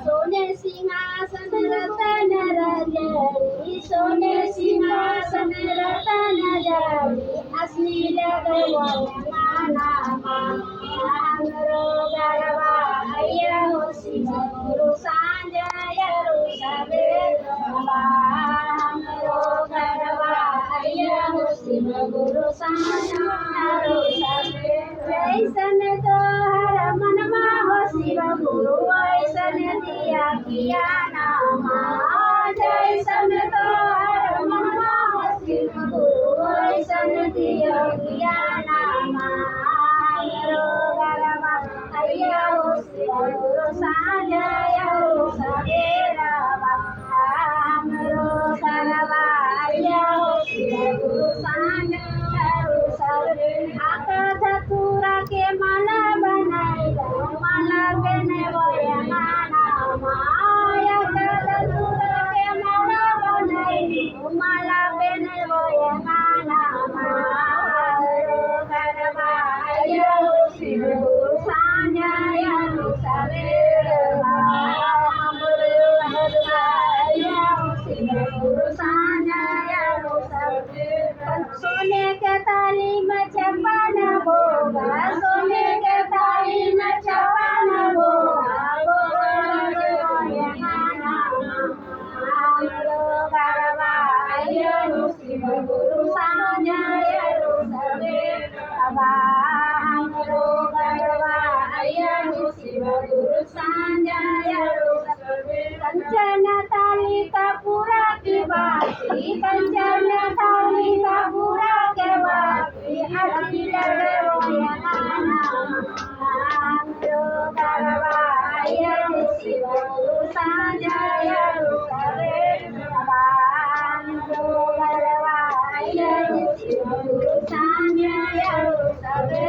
सोने सिंहासन रतन रजनी सोने सिंहासन रतन जरी अश्लील गयो गरबा हो शिव गुरु सांजय रुषभे गरबा हो शिव गुरु सांजय रुषभे जैसन तोहर मनमा हो शिव गुरु वैसन दिया किया नामा जैसन तोहर मनमा हो शिव गुरु वैसन दिया किया नामा गरबा हो शिव गुरु सांजय रुषभे गरबा हो शिव गुरु सांजय रुषभे धतूरा के माला बनाइला माला बनवया माना माया धतूरा के माला बनाइली माला बनवया माना गरबा हो शिव गुरु सांजय रुषभे शिव गुरु सांजय रुषभे सोने के ताली में छप्पन भोगा सोने के ताली में छप्पन भोगा गरबा हो शिव गुरु सांजय रुषभे गरबा हो शिव गुरु सांजय रुषभे कंचन ताली का पूरा की बाती कंचन ताली का पूरा के बाती अखिल गरबा हो शिव गुरु सांजय रुषभे गरबा हो शिव गुरु सांजय रुषभे